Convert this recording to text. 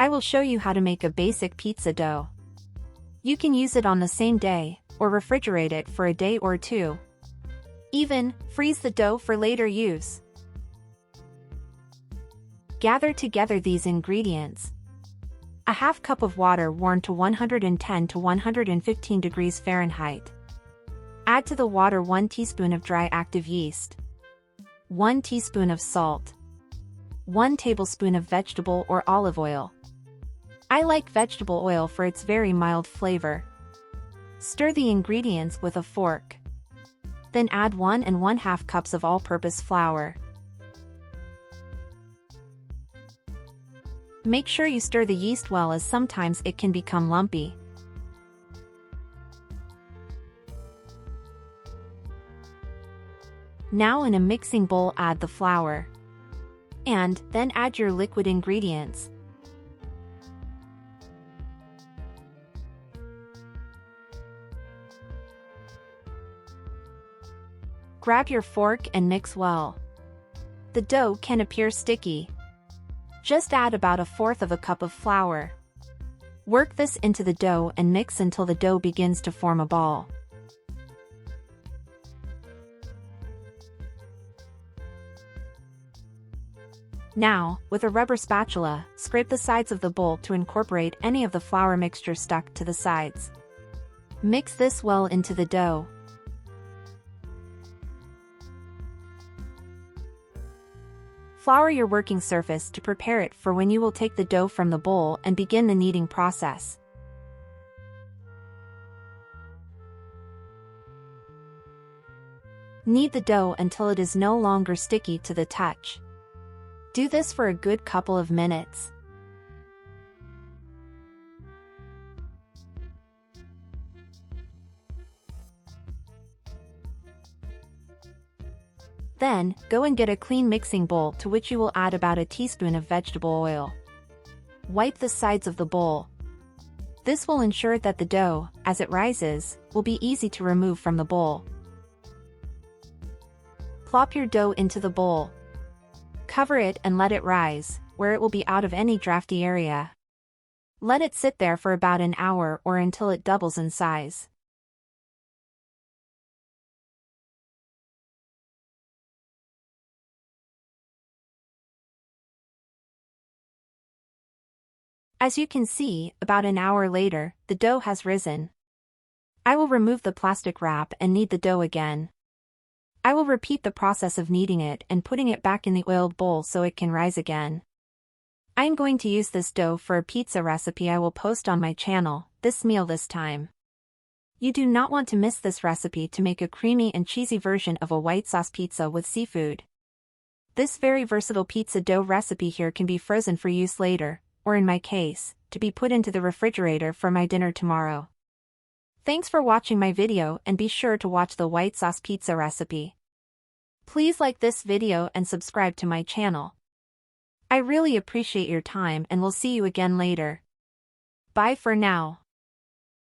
I will show you how to make a basic pizza dough. You can use it on the same day, or refrigerate it for a day or two. Even, freeze the dough for later use. Gather together these ingredients. A half cup of water warmed to 110 to 115 degrees Fahrenheit. Add to the water 1 teaspoon of dry active yeast, 1 teaspoon of salt, 1 tablespoon of vegetable or olive oil. I like vegetable oil for its very mild flavor. Stir the ingredients with a fork. Then add 1 1/2 cups of all-purpose flour. Make sure you stir the yeast well, as sometimes it can become lumpy. Now in a mixing bowl add the flour. And then add your liquid ingredients. Grab your fork and mix well. The dough can appear sticky. Just add about 1/4 cup of flour. Work this into the dough and mix until the dough begins to form a ball. Now, with a rubber spatula, scrape the sides of the bowl to incorporate any of the flour mixture stuck to the sides. Mix this well into the dough. Flour your working surface to prepare it for when you will take the dough from the bowl and begin the kneading process. Knead the dough until it is no longer sticky to the touch. Do this for a good couple of minutes. Then, go and get a clean mixing bowl to which you will add about a teaspoon of vegetable oil. Wipe the sides of the bowl. This will ensure that the dough, as it rises, will be easy to remove from the bowl. Plop your dough into the bowl. Cover it and let it rise, where it will be out of any drafty area. Let it sit there for about an hour or until it doubles in size. As you can see, about an hour later, the dough has risen. I will remove the plastic wrap and knead the dough again. I will repeat the process of kneading it and putting it back in the oiled bowl so it can rise again. I am going to use this dough for a pizza recipe I will post on my channel, This Meal This Time. You do not want to miss this recipe to make a creamy and cheesy version of a white sauce pizza with seafood. This very versatile pizza dough recipe here can be frozen for use later, or in my case, to be put into the refrigerator for my dinner tomorrow. Thanks for watching my video, and be sure to watch the white sauce pizza recipe. Please like this video and subscribe to my channel. I really appreciate your time and will see you again later. Bye for now.